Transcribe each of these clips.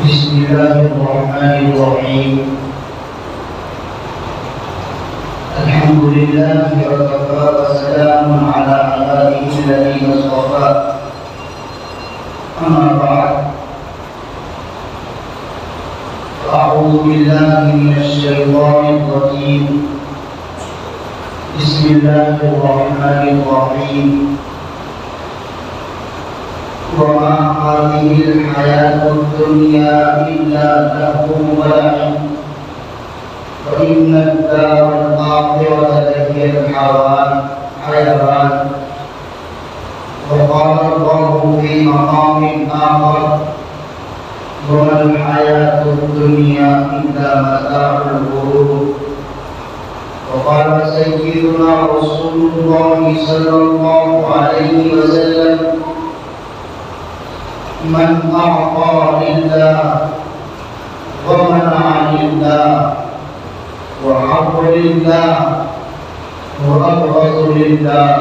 بسم الله الرحمن الرحيم. الحمد لله وكفى وسلام على عباده الذين اصطفى. أما بعد، أعوذ بالله من الشيطان الرجيم. بسم الله الرحمن الرحيم. وما هذه الحياة الدنيا إلا لهو ولعب وإن الدار الآخرة لهي الحيوان. وقال الله في مقام آخر: وما الحياة الدنيا إلا متاع الغرور. وقال سيدنا رسول الله صلى الله عليه وسلم: من أعطى لله ومنع لله وحب لله وأبغض لله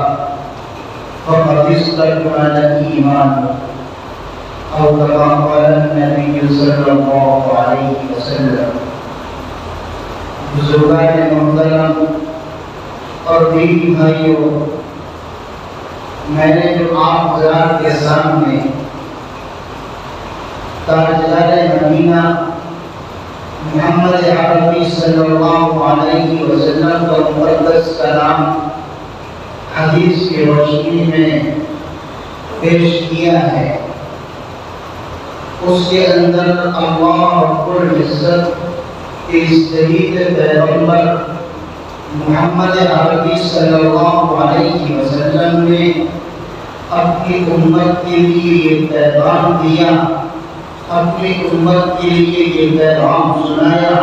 فقد استكمل إيمانه، أو كما قال النبي صلى الله عليه وسلم. بزرگان محترم اور دینی بھائیوں، میں نے جو آپ حضرات کے سامنے تاجدار مدینہ محمد عربی صلی اللہ علیہ وسلم کا مقدس کلام حدیث کی روشنی میں پیش کیا ہے، اس کے اندر اللہ رب العزت کے شہید پیغمبر محمد عربی صلی اللہ علیہ وسلم نے اپنی امت کے لیے یہ پیغام دیا، اپنی امت کے لیے یہ پیغام سنایا: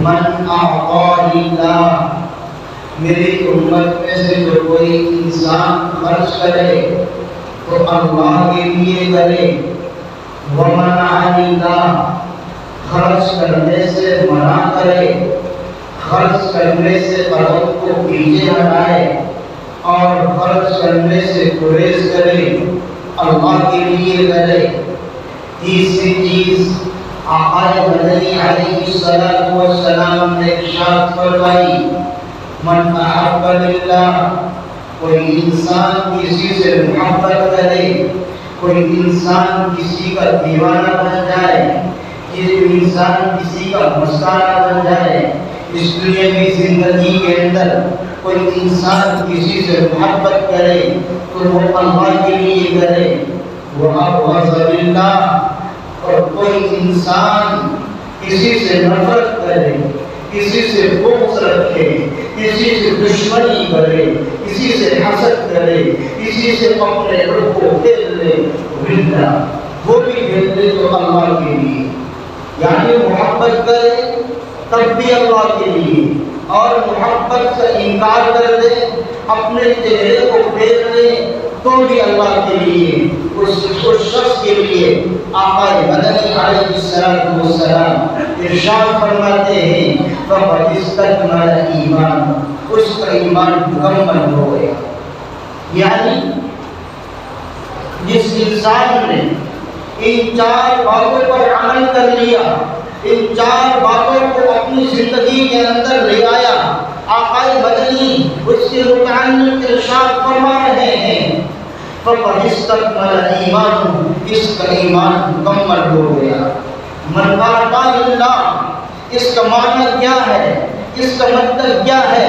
من اعطا للہ، میری امت میں سے جو کوئی انسان خرچ کرے تو اللہ کے لیے کرے، ومنع للہ، خرچ کرنے سے منع کرے، خرچ کرنے سے عورت کو پیچھے ہٹائے اور خرچ کرنے سے گریز کرے، اللہ کے لیے کرے۔ تیسری چیز آقا مدنی علیہ السلام نے ارشاد فرمائی: من احب للہ، کوئی انسان کسی سے محبت کرے، کوئی انسان کسی کا دیوانہ بن جائے، یہ انسان کسی کا مستانہ بن جائے، اس دنیاوی زندگی کے اندر کوئی انسان کسی سے محبت کرے تو وہ اللہ کے لیے کرے، وَأَبْغَضَ لِلَّهِ، اور کوئی انسان کسی سے نفرت کرے، کسی سے بغض رکھے، کسی سے دشمنی کرے، کسی سے حسد کرے، کسی سے اپنے رخ کو پھیر لے، للہ، وہ بھی پھیر لے تو اللہ کے لیے، یعنی محبت کرے تب بھی اللہ کے لیے، اور محبت سے انکار کر دے، اپنے چہرے کو پھیر لے تو بھی اللہ کے لیے، اس شخص کے لیے آقا مدنی علیہ السلام ارشاد فرماتے ہیں: فَقَدِ اسْتَكْمَلَ ایمان، اس کا ایمان مکمل ہو گیا۔ یعنی جس انسان نے ان چار باتوں پر عمل کر لیا، ان چار باتوں کو اپنی زندگی کے اندر لے آیا، آقا مدنی اس کے متعلق ارشاد فرما رہے ہیں: فَقَدِ اسْتَكْمَلَ ایمان، اس کا ایمان مکمل ہو گیا۔ من اعطا للہ، اس کا معنی کیا ہے، اس کا مطلب کیا ہے؟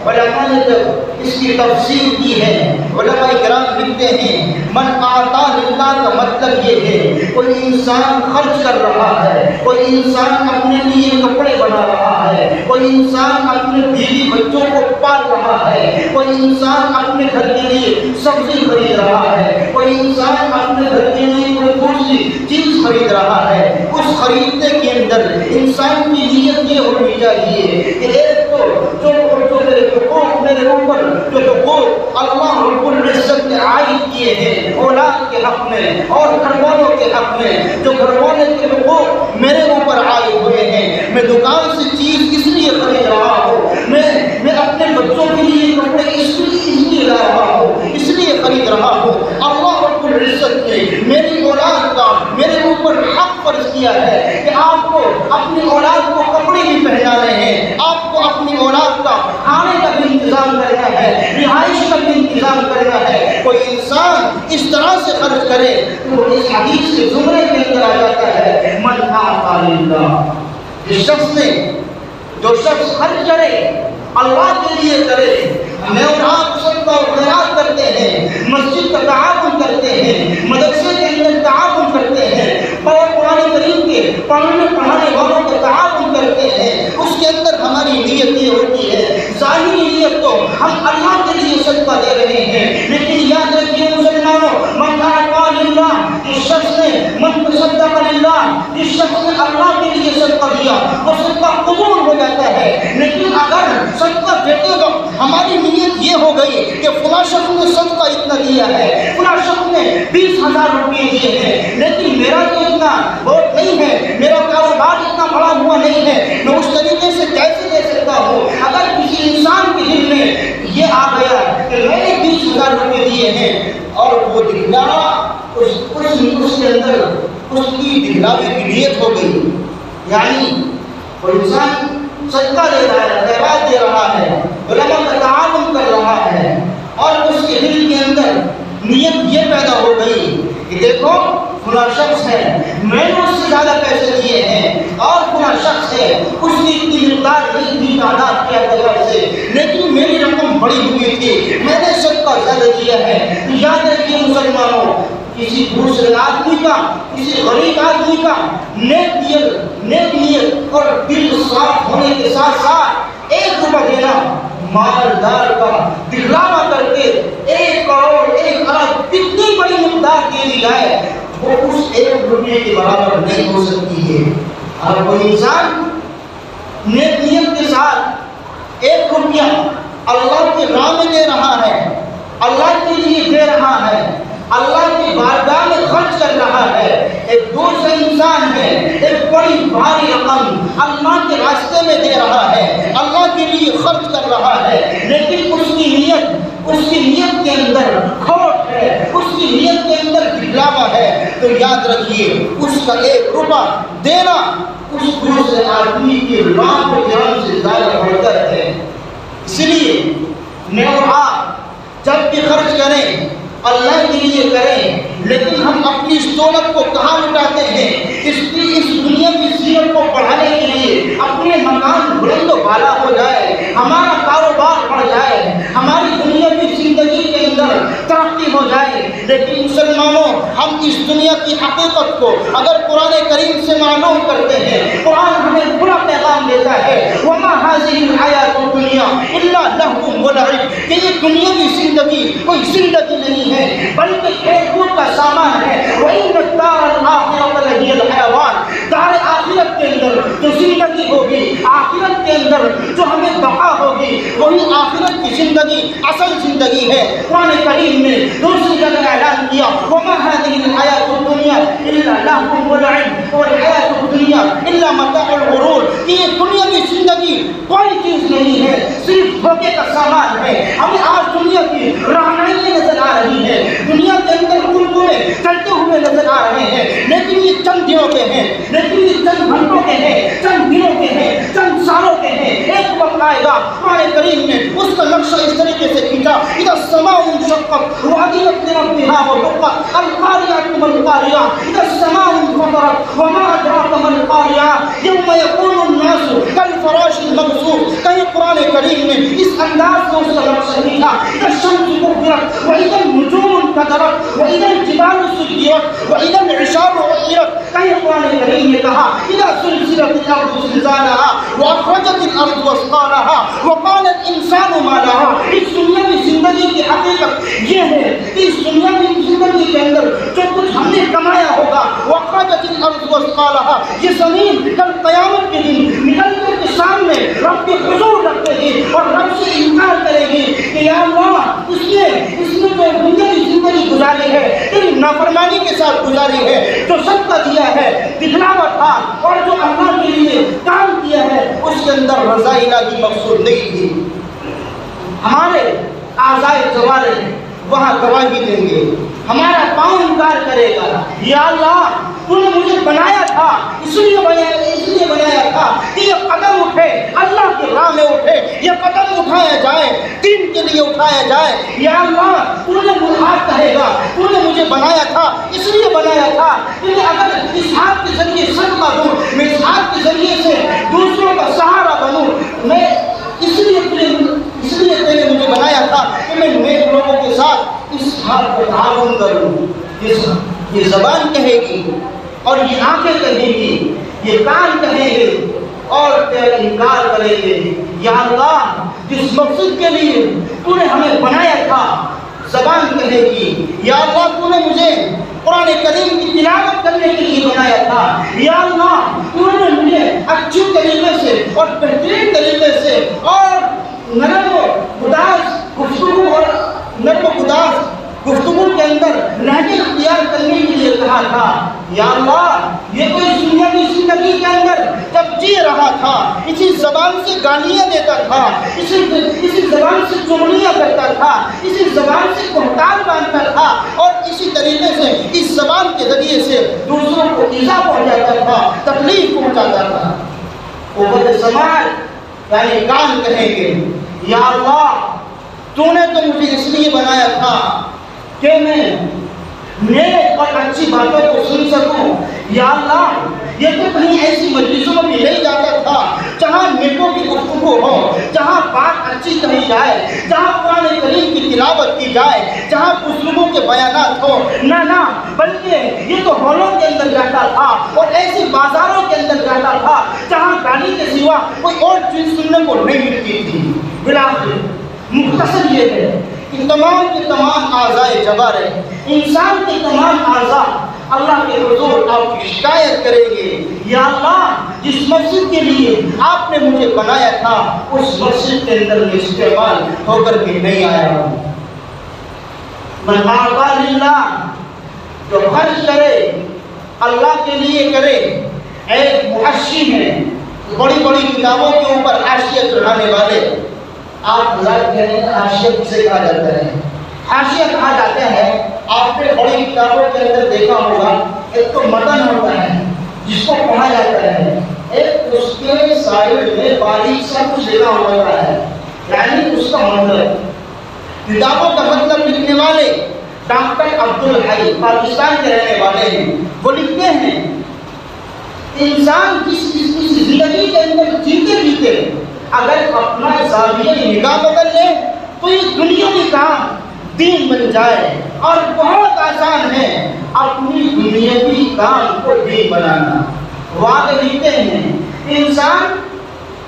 علماء نے جب اس کی تفسیر کی ہے، علماء کرام لکھتے ہیں من اعطا للہ کا مطلب یہ ہے کوئی انسان خرچ کر رہا ہے، کوئی انسان اپنے لیے کپڑے بنا رہا ہے، کوئی انسان اپنے بیوی بچوں کو پال رہا ہے، کوئی انسان اپنے گھر کے لیے سبزی خرید رہا ہے، کوئی انسان اپنے گھر کے لیے کوئی دوسری چیز خرید رہا ہے، اس خریدنے کے اندر انسان کی نیت یہ ہونی چاہیے کہ ایک تو جو میرے اوپر جو حقوق اللہ رب العزت نے عائد کیے ہیں اولاد کے حق میں اور گھر والوں کے حق میں، جو گھر والے کے حقوق میرے اوپر عائد ہوئے ہیں، میں دکان سے چیز اس لیے خرید رہا ہوں، میں اپنے بچوں کے لیے کپڑے اس لیے لا رہا ہوں، اس لیے خرید رہا ہوں، اللہ رب العزت نے میری اولاد کا میرے اوپر حق فرض کیا ہے کہ آپ کو اپنی اولاد کو کپڑے بھی پہنانے ہیں، آپ کو اپنی اولاد کا کھانے کا بھی انتظام کرنا ہے، رہائش کا بھی انتظام کرنا ہے۔ کوئی انسان اس طرح سے خرچ کرے تو اس حدیث کے زمرے کے اندر آ جاتا ہے من اعطى للہ، جو شخص خرچ کرے اللہ کے لیے کرے۔ میں اور آپ سب کا خیرات کرتے ہیں، مسجد کا تعاون کرتے ہیں، مدرسے کے اندر تعاون کرتے ہیں، اور قرآن کریم کے پڑھنے پڑھانے والوں کا تعاون کرتے ہیں، اس کے اندر ہماری نیت یہ ہوتی ہے، ظاہری نیت تو ہم اللہ کے لیے صدقہ دے رہے ہیں، لیکن یاد رکھیے مسلمانوں، من اعطى للہ، جس شخص نے من تصدق للہ، جس شخص نے اللہ کے لیے صدقہ دیا وہ صدقہ قبول ہو جاتا ہے۔ لیکن اگر صدقہ دیتے وقت ہماری نیت یہ ہو گئی کہ فلاں شخص نے صدقہ اتنا دیا ہے، فلاں شخص نے 20,000 روپئے دیے ہیں، لیکن میرا تو اتنا بہت نہیں ہے، میرا کاروبار اتنا بڑا ہوا نہیں ہے، میں اس طریقے سے کیسے دے سکتا ہوں؟ اگر کسی انسان کے دل میں یہ آ گیا کہ میں نے 20,000 روپئے دیے ہیں اور وہ دکھلاوا اس کے اندر اس کی دکھلاوے کی نیت ہو گئی، یعنی وہ انسان صدقہ دے رہا ہے، خیرات دے رہا ہے، علماء کا تعاون کر رہا ہے، اور اس کے دل کے اندر نیت یہ پیدا ہو گئی کہ دیکھو فلاں شخص ہے، میں نے اس سے زیادہ پیسے دیے ہیں، اور فلاں شخص ہے اس کی اتنی مقدار نہیں تھی تعداد کے اعتبار سے، لیکن میری رقم بڑی ہوئی تھی، میں نے صدقہ زیادہ دیا ہے۔ یاد رکھیے مسلمانوں، کسی دوسرے آدمی کا، کسی غریب آدمی کا نیک نیت اور دل صاف ہونے کے ساتھ ساتھ 1 روپیہ دینا، مالدار کا دکھلاوا کر کے 1 کروڑ 1 ارب کتنی بڑی مقدار دے دی جائے وہ اس 1 روپے کے برابر نہیں ہو سکتی ہے۔ اگر کوئی انسان نیک نیت کے ساتھ 1 روپیہ اللہ کے راہ میں دے رہا ہے، اللہ کے لیے دے رہا ہے، اللہ کی بارگاہ میں خرچ کر رہا ہے، ایک دوسرا انسان ہے ایک بڑی بھاری رقم اللہ کے راستے میں دے رہا ہے، اللہ کے لیے خرچ کر رہا ہے، لیکن اس کی نیت کے اندر کھوٹ ہے، اس کی نیت کے اندر دکھلاوا ہے، تو یاد رکھیے اس کا 1 روپیہ دینا اس دوسرے آدمی کے لاکھ جان سے زیادہ بہتر ہے۔ اس لیے میں اور آپ جب بھی خرچ کریں اللہ کے لیے کریں، لیکن ہم اپنی اس دولت کو کہاں لٹاتے ہیں؟ اس دنیا کی زینت کو بڑھانے کے لیے، اپنے مکان بلند و بالا ہو جائے، ہمارا کاروبار بڑھ جائے، ہماری دنیا کی زندگی کے اندر ترقی ہو جائے، لیکن مسلمانوں ہم اس دنیا کی حقیقت کو اگر قرآن کریم سے معلوم کرتے ہیں، قرآن ہمیں بڑا پیغام دیتا ہے وَمَا هَذِهِ الْحَيَاةُ الدُّنْيَا إِلَّا لَهْوٌ وَلَعِبٌ، کہ یہ دنیا کی زندگی کوئی زندگی نہیں ہے بلکہ کھیل کود کا سامان ہے۔ وَإِنَّ الدَّارَ الْآخِرَةَ لَهِيَ الْحَيَوَانُ، دار آخرت کے اندر جو زندگی ہوگی، آخرت کے اندر جو ہمیں بقا ہوگی، وہی آخرت کی زندگی اصل زندگی ہے۔ قرآن کریم نے دوسری جگہ اعلان کیا وَمَا هَذِهِ الْحَيَاةُ الدُّنْيَا إِلَّا لَهْوٌ وَلَعِبٌ وَالْحَيَاةُ الدُّنْيَا إِلَّا مَتَاعُ الْغُرُورِ، کہ یہ دنیا کی زندگی کوئی چیز نہیں ہے، صرف دھوکے کا سامان ہے۔ ہمیں آج دنیا کی رہنمائی نظر آ رہی ہے، دنیا کے اندر کلکلے چلتے ہوئے نظر آ رہے ہیں، لیکن یہ چند دنوں کے ہیں، لیکن یہ چند گھنٹوں کے ہیں، چند دنوں کے ہیں، چند سالوں کے ہیں، ایک وقت آئے گا۔ قرآن کریم نے اس کا نقشہ اس طریقے سے کھینچا اذا السماء انشقت وأذنت لربها وحقت القارعة ما القارعة اذا السماء انفطرت وما أدراك ما القارعة يوم يكون الناس كالفراش المبثوث۔ کہیں قرآن کریم نے اس انداز سے اس کا نقشہ کھینچا اذا الشمس كورت وإذا النجوم انكدرت وإذا الجبال سيرت وإذا العشار عطلت۔ کہیں قرآن کریم نے کہا اذا زلزلت الأرض زلزالها وأخرجت الأرض أثقالها وقال الإنسان ما لها۔ اس دنیا کی زندگی کی حقیقت یہ ہے کہ اس دنیا کی زندگی کے اندر جو کچھ ہم نے کمایا ہوگا وأخرجت الأرض أثقالها، یہ زمین کل قیامت کے دن نکل کر کے سامنے رب کے حضور رکھے گی اور رب سے انکار کرے گی کہ یا اللہ اس نے جو دنیا کی زندگی گزاری ہے تیری نافرمانی کے ساتھ گزاری ہے، جو صدقہ دیا ہے، دکھلاوا تھا، اور جو اللہ کے لیے کام کیا ہے اس کے اندر رضا الہی مقصود نہیں تھی۔ ہمارے اعضائے جوارح وہاں گواہی دیں گے، ہمارا پاؤں انکار کرے گا یا اللہ تو نے مجھے بنایا تھا یہ قدم اٹھایا جائے، دین کے لیے اٹھایا جائے۔ یا اللہ تو نے ہاتھ کہے گا تو نے مجھے بنایا تھا، اس لیے بنایا تھا کہ اگر اس ہاتھ کے ذریعے صدقہ دوں، میں اس ہاتھ کے ذریعے سے دوسروں کا سہارا بنوں، میں اس لیے تیرے مجھے بنایا تھا کہ میں نیک لوگوں کے ساتھ اس ہاتھ کو تعاون کروں۔ یہ زبان کہے گی اور یہ آنکھیں کہیں گی، یہ کان کہیں گے اور تیرا انکار کریں گے۔ یا اللہ جس مقصد کے لیے تو نے ہمیں بنایا تھا، زبان کہے گی یا اللہ تو نے مجھے قرآن کریم کی تلاوت کرنے کے لیے بنایا تھا، یا اللہ تو نے مجھے اچھی طریقے سے اور بہترین طریقے سے اور نرم و گداز گفتگو کے اندر لہجے اختیار کرنے کے لیے کہا تھا۔ یا اللہ یہ کوئی دنیاوی زندگی کے اندر جب جی رہا تھا، اسی زبان سے گالیاں دیتا تھا، اسی زبان سے چغلیاں کرتا تھا، اسی زبان سے بہتان باندھتا تھا اور اسی طریقے سے اس زبان کے ذریعے سے دوسروں کو ایذا پہنچاتا تھا، تکلیف پہنچاتا تھا۔ قوت سماعت یعنی کان کہیں گے یا اللہ تو نے تو مجھے اس لیے بنایا تھا کہ میں نیک اور اچھی باتوں کو سن سکوں۔ یا اللہ یہ تو کہیں ایسی مجلسوں میں نہیں جاتا تھا جہاں نیکوں کی گفتگو ہو، جہاں بات اچھی کہی جائے، جہاں قرآن کریم کی تلاوت کی جائے، جہاں گفتگو کے بیانات ہو، نہ بلکہ یہ تو ہالوں کے اندر جاتا تھا اور ایسے بازاروں کے اندر جاتا تھا جہاں گالی کے سوا کوئی اور چیز سننے کو نہیں ملتی تھی۔ بالآخر مختصر یہ ہے کہ تمام کے تمام اعضائے جوارح، انسان کے تمام اعضاء اللہ کے حضور آپ کی شکایت کریں گے، یا اللہ جس مسجد کے لیے آپ نے مجھے بنایا تھا اس مسجد کے اندر میں استعمال ہو کر کے نہیں آیا ہوں۔ من اعطا للہ، جو خرچ کرے اللہ کے لیے کرے۔ ایک محشی ہے، بڑی بڑی کتابوں کے اوپر حاشیہ چڑھانے والے، آپ حضرات کہتے ہیں حاشیہ کسے کہا جاتا ہے؟ حاشیہ کہا جاتا ہے، آپ نے بڑی کتابوں کے اندر دیکھا ہوگا، ایک تو متن ہوتا ہے جس کو پڑھا جاتا ہے، ایک اس کے سائڈ میں باریک سا کچھ لکھا ہوتا ہے، یعنی اس کا مطلب۔ کتابوں کا مطلب لکھنے والے ڈاکٹر عبدالحی پاکستان کے رہنے والے ہیں، وہ لکھتے ہیں انسان کس زندگی کے اندر جیتے اگر اپنا زاویہ نگاہ بدل لے تو یہ دنیاوی کام دین بن جائے، اور بہت آسان ہے اپنی دنیاوی کام کو دین بنانا۔ واقع لکھتے ہیں انسان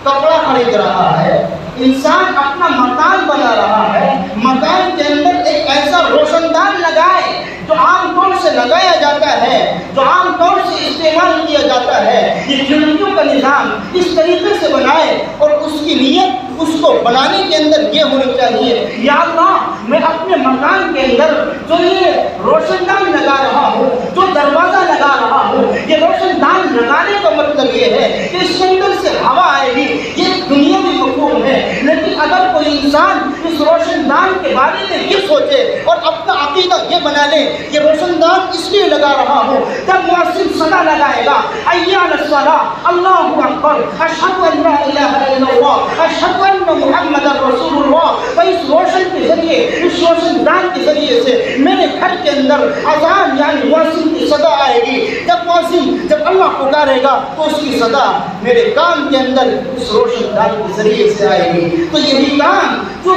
کپڑا خرید رہا ہے، انسان اپنا مکان بنا رہا ہے، مکان کے اندر ایک ایسا روشن دان لگائے جو عام طور سے لگایا جاتا ہے، جو عام طور سے استعمال کیا جاتا ہے، یہ کھڑکیوں کا نظام اس طریقے سے بنائے اور اس کی نیت اس کو بنانے کے اندر یہ ہونی چاہیے، یا اللہ میں اپنے مکان کے اندر جو یہ روشن دان لگا رہا ہوں، جو دروازہ لگا رہا ہوں، یہ روشن دان لگانے کا مطلب یہ ہے کہ اس کے اندر سے ہوا آئے گی، یہ دنیاوی مفہوم ہے۔ لیکن اگر کوئی انسان اس روشن دان کے بارے میں یہ سوچے اور اپنا عقیدہ یہ بنا لے یہ روشن دان اس لیے لگا رہا ہوں جب مؤذن صدا لگائے گا حی علی الصلاۃ اللہ اکبر اشہد ان لا الہ الا اللہ اشہد ان محمد رسول اللہ، تو اس روشن کے ذریعے اس روشن دان کے ذریعے سے میرے گھر کے اندر اذان یعنی مؤذن کی صدا آئے گی، جب اللہ پکارے گا تو اس کی صدا میرے کان کے اندر اس روشن دان کے ذریعے سے آئے گی۔ تو یہی کام جو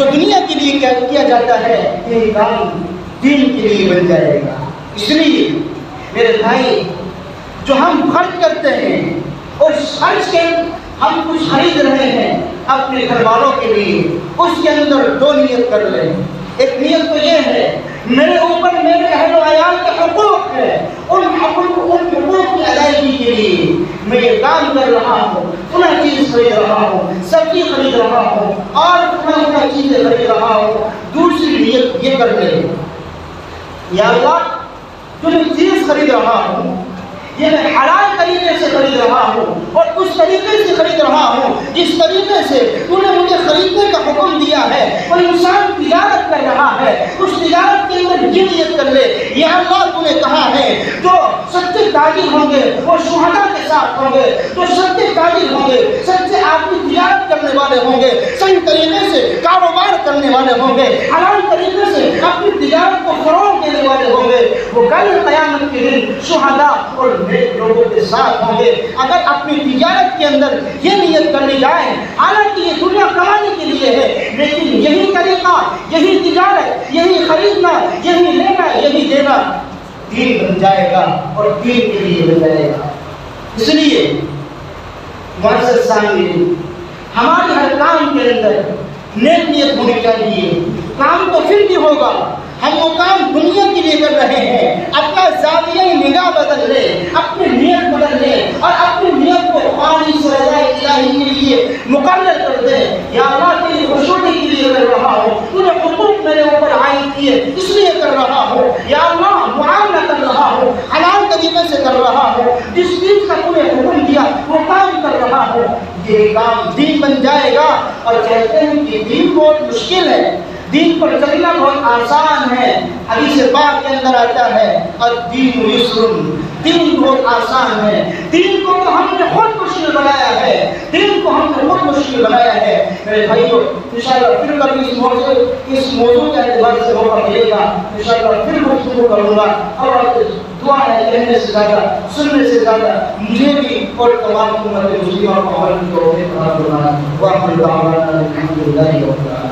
دنیا کے لیے کیا جاتا ہے یہ کام دین کے لیے بن جائے گا۔ اس لیے میرے بھائی جو ہم خرچ کرتے ہیں اور خرچ کے ہم کچھ خرید رہے ہیں اپنے گھر والوں کے لیے، اس کے اندر دو نیت کر لیں۔ ایک نیت تو یہ ہے میرے اوپر میرے اہل و عیال کے حقوق ہے، ان حقوق کی ادائیگی کے لیے میں یہ کام کر رہا ہوں، فلاں چیز خرید رہا ہوں، سبزی خرید رہا ہوں اور فلاں چیزیں خرید رہا ہوں۔ دوسری نیت یہ کر لیں یا اللہ جو میں چیز خرید رہا ہوں یہ میں حلال طریقے سے خرید رہا ہوں اور اس طریقے سے خرید رہا ہوں جس طریقے سے تو نے مجھے خریدنے کا حکم دیا ہے۔ اور انسان تجارت کر رہا ہے، اس تجارت کے اندر یہ نیت کر لے یا اللہ تو نے کہا ہے جو سچے تاجر ہوں گے وہ شہداء کے ساتھ ہوں گے، جو سچے تاجر ہوں گے، سچے آدمی تجارت کرنے والے ہوں گے، صحیح طریقے سے کاروبار کرنے والے ہوں گے، حلال طریقے سے اپنی تجارت کو فروغ دینے والے ہوں گے، وہ کل قیامت کے دن شہداء اور نیک لوگوں کے ساتھ ہوں گے۔ اگر اپنی تجارت کے اندر یہ نیت کر لی جائے، حالانکہ یہ دنیا کمانے کے لیے ہے، لیکن یہی طریقہ، یہی تجارت، یہی خریدنا، یہی لینا، یہی دینا دین بن جائے گا اور دین کے لیے بن جائے گا۔ اس لیے معزز سامعین، ہمارے ہر کام کے اندر نیک نیت ہونی چاہیے۔ کام تو پھر بھی ہوگا، ہم وہ کام دنیا کے لیے کر رہے ہیں، اپنا زاویہ نگاہ بدل لیں، اپنی نیت بدل لیں اور اپنی نیت کو خالص رضا الہی کے لیے مقرر کر دیں۔ یا اللہ تیری خوشنودی کے لیے کر رہا ہوں، تو نے حقوق میرے اوپر عائد کیے اس لیے کر رہا ہوں۔ یا اللہ معاملہ کر رہا ہوں، حلال طریقے سے کر رہا ہوں، جس چیز کا تو نے حکم دیا وہ کام کر رہا ہوں۔ یہ کام دین بن جائے گا۔ اور کہتے ہیں کہ دین بہت مشکل ہے، دین پر چلنا بہت آسان ہے۔ حدیث پاک کے اندر آتا ہے الدین یسر، دین بہت آسان ہے۔ دین کو تو ہم نے خود مشکل بنایا ہے، دین کو ہم نے خود مشکل بنایا ہے۔ میرے بھائیو، انشاءاللہ پھر کبھی اس موضوع کے اعتبار سے موقع ملے گا، انشاءاللہ پھر گفتگو کروں گا۔ اور دعا ہے کہنے سے زیادہ سننے سے زیادہ مجھے بھی اور تمام امت مسلمہ کو عمل کی توفیق عطا فرمائے۔ وآخر دعوانا الحمدللہ رب العالمین۔